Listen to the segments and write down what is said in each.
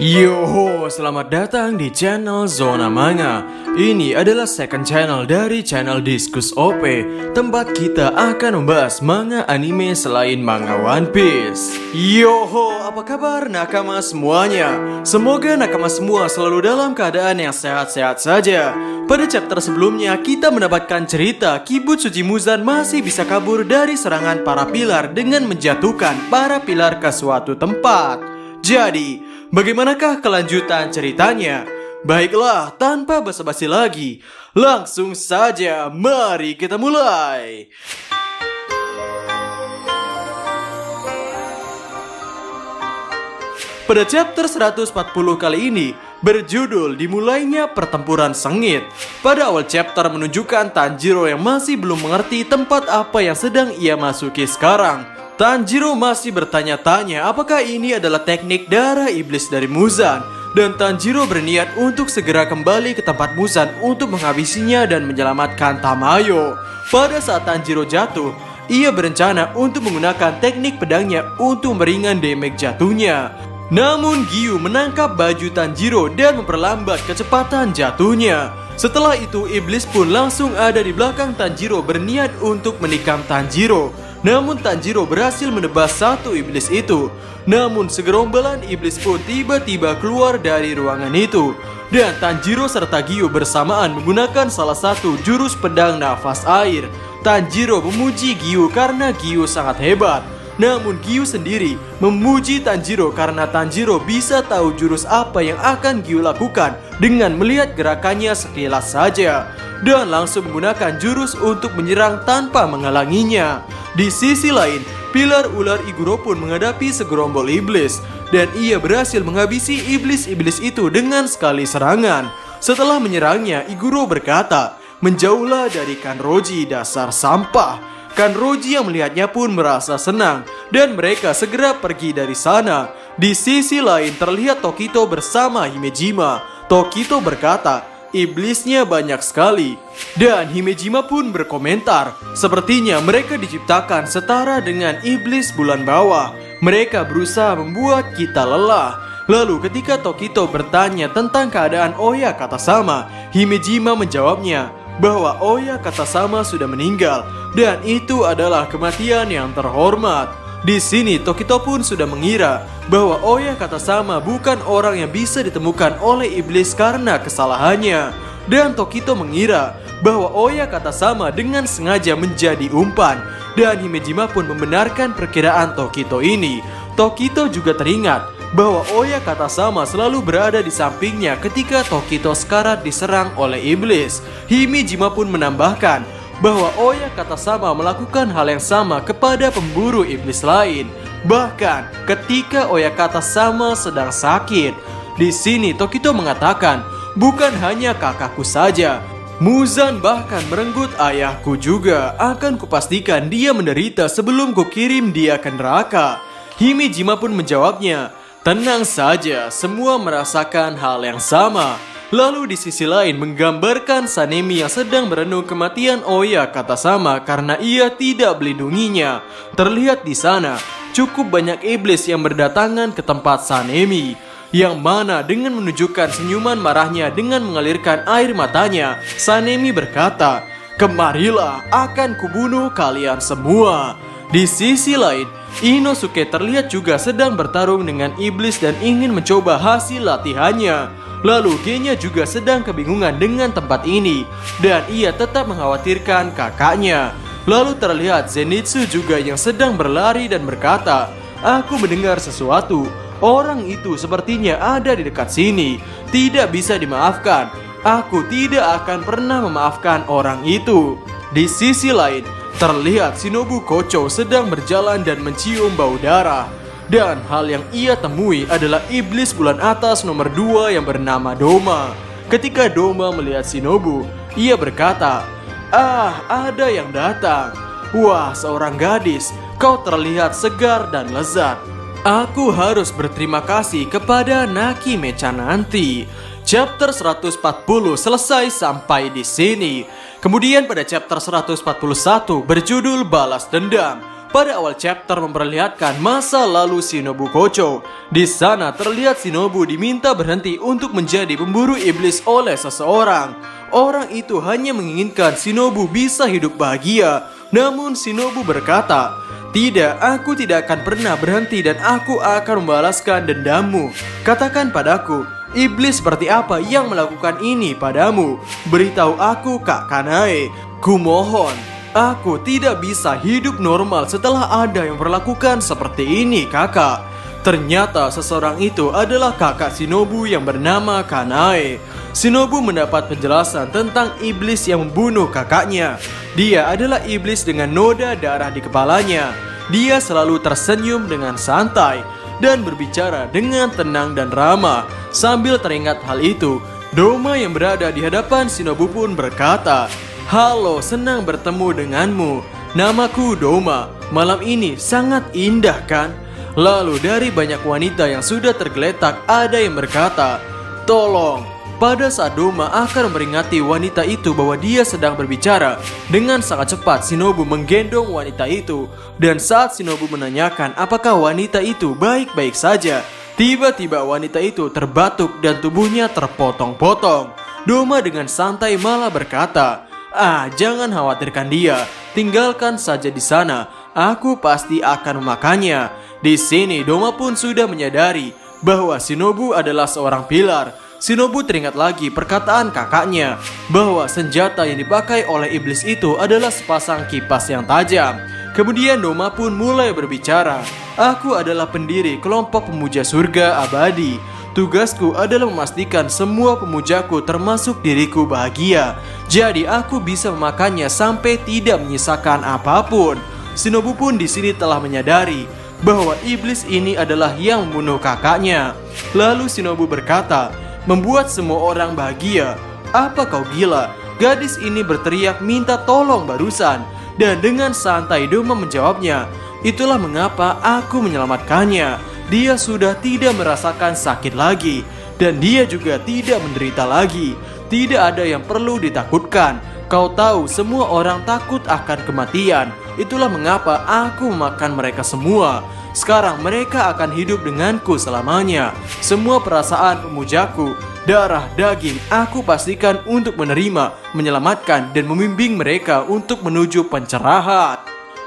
Yoho, selamat datang di channel Zona Manga. Ini adalah second channel dari channel Diskus OP, tempat kita akan membahas manga anime selain manga One Piece. Yoho, apa kabar nakama semuanya? Semoga nakama semua selalu dalam keadaan yang sehat-sehat saja. Pada chapter sebelumnya, kita mendapatkan cerita Kibutsuji Muzan masih bisa kabur dari serangan para pilar dengan menjatuhkan para pilar ke suatu tempat. Jadi, bagaimanakah kelanjutan ceritanya? Baiklah, tanpa basa-basi lagi, langsung saja mari kita mulai. Pada chapter 140 kali ini berjudul dimulainya pertempuran sengit. Pada awal chapter menunjukkan Tanjiro yang masih belum mengerti tempat apa yang sedang ia masuki sekarang. Tanjiro masih bertanya-tanya apakah ini adalah teknik darah iblis dari Muzan. Dan Tanjiro berniat untuk segera kembali ke tempat Muzan untuk menghabisinya dan menyelamatkan Tamayo. Pada saat Tanjiro jatuh, ia berencana untuk menggunakan teknik pedangnya untuk meringan damage jatuhnya. Namun Giyu menangkap baju Tanjiro dan memperlambat kecepatan jatuhnya. Setelah itu iblis pun langsung ada di belakang Tanjiro berniat untuk menikam Tanjiro. Namun Tanjiro berhasil menebas satu iblis itu. Namun segerombolan iblis pun tiba-tiba keluar dari ruangan itu. Dan Tanjiro serta Giyu bersamaan menggunakan salah satu jurus pedang nafas air. Tanjiro memuji Giyu karena Giyu sangat hebat. Namun Giyu sendiri memuji Tanjiro karena Tanjiro bisa tahu jurus apa yang akan Giyu lakukan dengan melihat gerakannya sekilas saja. Dan langsung menggunakan jurus untuk menyerang tanpa menghalanginya. Di sisi lain, pilar ular Iguro pun menghadapi segerombol iblis. Dan ia berhasil menghabisi iblis-iblis itu dengan sekali serangan. Setelah menyerangnya, Iguro berkata, "Menjauhlah dari Kanroji, dasar sampah." Kanroji yang melihatnya pun merasa senang. Dan mereka segera pergi dari sana. Di sisi lain terlihat Tokito bersama Himejima. Tokito berkata, "Iblisnya banyak sekali." Dan Himejima pun berkomentar, "Sepertinya mereka diciptakan setara dengan iblis bulan bawah. Mereka berusaha membuat kita lelah." Lalu ketika Tokito bertanya tentang keadaan Oya Katasama, Himejima menjawabnya bahwa Oya Katasama sudah meninggal dan itu adalah kematian yang terhormat. Di sini Tokito pun sudah mengira bahwa Oya Katasama bukan orang yang bisa ditemukan oleh iblis karena kesalahannya. Dan Tokito mengira bahwa Oya Katasama dengan sengaja menjadi umpan. Dan Himejima pun membenarkan perkiraan Tokito ini. Tokito juga teringat bahwa Oya Katasama selalu berada di sampingnya ketika Tokito sekarat diserang oleh iblis. Himejima pun menambahkan bahwa Oya Katasama melakukan hal yang sama kepada pemburu iblis lain. Bahkan ketika Oya Katasama sedang sakit. Di sini Tokito mengatakan, "Bukan hanya kakakku saja. Muzan bahkan merenggut ayahku juga. Akan kupastikan dia menderita sebelum kukirim dia ke neraka." Himejima pun menjawabnya, "Tenang saja, semua merasakan hal yang sama." Lalu di sisi lain menggambarkan Sanemi yang sedang merenung kematian Oya Katasama karena ia tidak melindunginya. Terlihat di sana cukup banyak iblis yang berdatangan ke tempat Sanemi, yang mana dengan menunjukkan senyuman marahnya dengan mengalirkan air matanya, Sanemi berkata, "Kemarilah, akan kubunuh kalian semua." Di sisi lain, Inosuke terlihat juga sedang bertarung dengan iblis dan ingin mencoba hasil latihannya. Lalu Genya juga sedang kebingungan dengan tempat ini dan ia tetap mengkhawatirkan kakaknya. Lalu terlihat Zenitsu juga yang sedang berlari dan berkata, "Aku mendengar sesuatu. Orang itu sepertinya ada di dekat sini. Tidak bisa dimaafkan. Aku tidak akan pernah memaafkan orang itu." Di sisi lain, terlihat Shinobu Kocho sedang berjalan dan mencium bau darah. Dan hal yang ia temui adalah iblis bulan atas nomor 2 yang bernama Doma. Ketika Doma melihat Shinobu, ia berkata, "Ah, ada yang datang. Wah, seorang gadis, kau terlihat segar dan lezat. Aku harus berterima kasih kepada Naki-Mecha nanti." Chapter 140 selesai sampai di sini. Kemudian pada chapter 141 berjudul Balas Dendam. Pada awal chapter memperlihatkan masa lalu Shinobu Kocho. Di sana terlihat Shinobu diminta berhenti untuk menjadi pemburu iblis oleh seseorang. Orang itu hanya menginginkan Shinobu bisa hidup bahagia. Namun Shinobu berkata, "Tidak, aku tidak akan pernah berhenti dan aku akan membalaskan dendammu. Katakan padaku, iblis seperti apa yang melakukan ini padamu? Beritahu aku, Kak Kanae. Kumohon, aku tidak bisa hidup normal setelah ada yang berlakukan seperti ini, kakak." Ternyata seseorang itu adalah kakak Shinobu yang bernama Kanae. Shinobu mendapat penjelasan tentang iblis yang membunuh kakaknya. Dia adalah iblis dengan noda darah di kepalanya. Dia selalu tersenyum dengan santai dan berbicara dengan tenang dan ramah. Sambil teringat hal itu, Doma yang berada di hadapan Shinobu pun berkata, "Halo, senang bertemu denganmu. Namaku Doma. Malam ini sangat indah kan?" Lalu dari banyak wanita yang sudah tergeletak ada yang berkata, "Tolong." Pada saat Doma akan memperingati wanita itu bahwa dia sedang berbicara, dengan sangat cepat Shinobu menggendong wanita itu. Dan saat Shinobu menanyakan apakah wanita itu baik-baik saja, tiba-tiba wanita itu terbatuk dan tubuhnya terpotong-potong. Doma dengan santai malah berkata, "Jangan khawatirkan dia, tinggalkan saja di sana. Aku pasti akan memakannya." Di sini Doma pun sudah menyadari bahwa Shinobu adalah seorang pilar. Shinobu teringat lagi perkataan kakaknya bahwa senjata yang dipakai oleh iblis itu adalah sepasang kipas yang tajam. Kemudian Doma pun mulai berbicara, "Aku adalah pendiri kelompok pemuja surga abadi. Tugasku adalah memastikan semua pemujaku termasuk diriku bahagia. Jadi aku bisa memakannya sampai tidak menyisakan apapun." Shinobu pun di sini telah menyadari bahwa iblis ini adalah yang membunuh kakaknya. Lalu Shinobu berkata, "Membuat semua orang bahagia? Apa kau gila?" Gadis ini berteriak minta tolong barusan. Dan dengan santai Doma menjawabnya, "Itulah mengapa aku menyelamatkannya. Dia sudah tidak merasakan sakit lagi. Dan dia juga tidak menderita lagi. Tidak ada yang perlu ditakutkan. Kau tahu semua orang takut akan kematian. Itulah mengapa aku memakan mereka semua. Sekarang mereka akan hidup denganku selamanya. Semua perasaan pemujaku, darah, daging, aku pastikan untuk menerima, menyelamatkan, dan membimbing mereka untuk menuju pencerahan."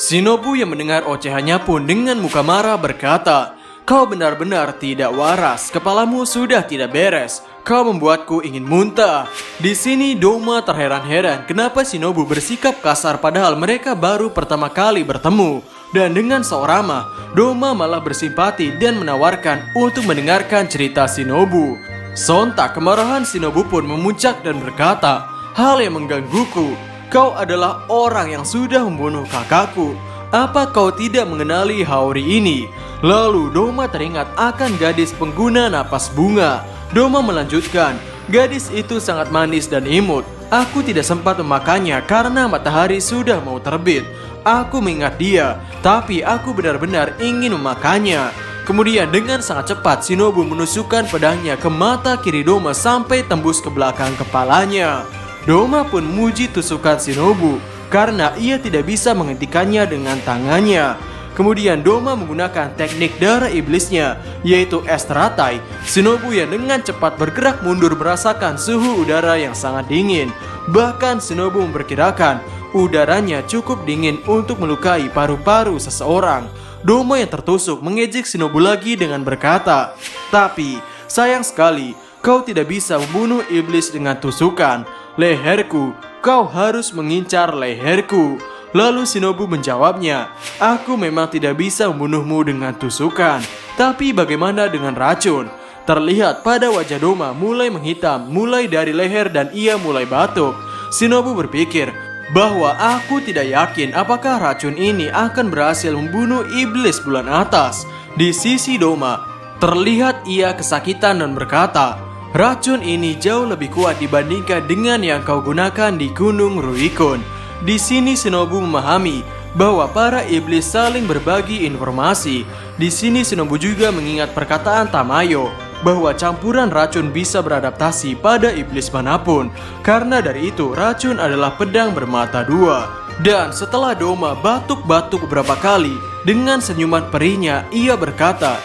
Shinobu yang mendengar ocehannya pun dengan muka marah berkata, "Kau benar-benar tidak waras, kepalamu sudah tidak beres. Kau membuatku ingin muntah." Di sini Doma terheran-heran kenapa Shinobu bersikap kasar padahal mereka baru pertama kali bertemu. Dan dengan seorama, Doma malah bersimpati dan menawarkan untuk mendengarkan cerita Shinobu. Sontak kemarahan Shinobu pun memuncak dan berkata, "Hal yang menggangguku, kau adalah orang yang sudah membunuh kakakku. Apa kau tidak mengenali Haori ini?" Lalu Doma teringat akan gadis pengguna napas bunga. Doma melanjutkan, "Gadis itu sangat manis dan imut. Aku tidak sempat memakannya karena matahari sudah mau terbit. Aku mengingat dia, tapi aku benar-benar ingin memakannya." Kemudian dengan sangat cepat Shinobu menusukkan pedangnya ke mata kiri Doma sampai tembus ke belakang kepalanya. Doma pun memuji tusukan Shinobu karena ia tidak bisa menghentikannya dengan tangannya. Kemudian Doma menggunakan teknik darah iblisnya, yaitu es teratai. Shinobu yang dengan cepat bergerak mundur merasakan suhu udara yang sangat dingin. Bahkan Shinobu memperkirakan udaranya cukup dingin untuk melukai paru-paru seseorang. Doma yang tertusuk mengejek Shinobu lagi dengan berkata, "Tapi sayang sekali, kau tidak bisa membunuh iblis dengan tusukan. Leherku, kau harus mengincar leherku." Lalu Shinobu menjawabnya, "Aku memang tidak bisa membunuhmu dengan tusukan, tapi bagaimana dengan racun?" Terlihat pada wajah Doma mulai menghitam, mulai dari leher dan ia mulai batuk. Shinobu berpikir bahwa aku tidak yakin apakah racun ini akan berhasil membunuh iblis bulan atas. Di sisi Doma, terlihat ia kesakitan dan berkata, "Racun ini jauh lebih kuat dibandingkan dengan yang kau gunakan di Gunung Ruikun." Di sini Shinobu memahami bahwa para iblis saling berbagi informasi. Di sini Shinobu juga mengingat perkataan Tamayo bahwa campuran racun bisa beradaptasi pada iblis manapun. Karena dari itu racun adalah pedang bermata dua. Dan setelah Doma batuk-batuk beberapa kali, dengan senyuman perihnya ia berkata,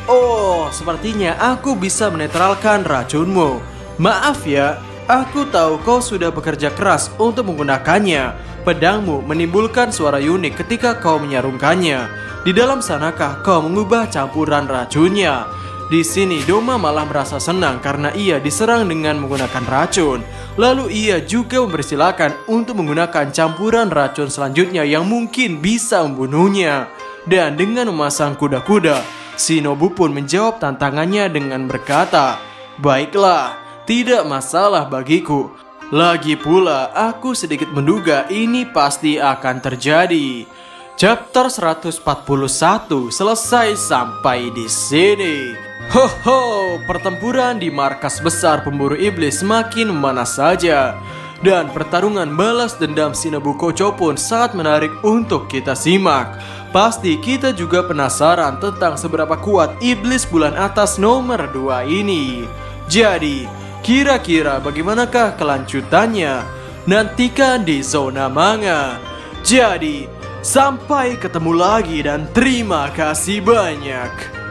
"Oh, sepertinya aku bisa menetralkan racunmu. Maaf ya, aku tahu kau sudah bekerja keras untuk menggunakannya. Pedangmu menimbulkan suara unik ketika kau menyarungkannya. Di dalam sanakah kau mengubah campuran racunnya?" Di sini Doma malah merasa senang karena ia diserang dengan menggunakan racun. Lalu ia juga mempersilahkan untuk menggunakan campuran racun selanjutnya yang mungkin bisa membunuhnya. Dan dengan memasang kuda-kuda, Shinobu pun menjawab tantangannya dengan berkata, "Baiklah, tidak masalah bagiku. Lagi pula aku sedikit menduga ini pasti akan terjadi." Chapter 141 selesai sampai di sini. Pertempuran di markas besar pemburu iblis semakin memanas saja. Dan pertarungan balas dendam Shinobu Kocho pun sangat menarik untuk kita simak. Pasti kita juga penasaran tentang seberapa kuat iblis bulan atas nomor 2 ini. Jadi, kira-kira bagaimanakah kelanjutannya? Nantikan di Zona Manga. Jadi, sampai ketemu lagi dan terima kasih banyak.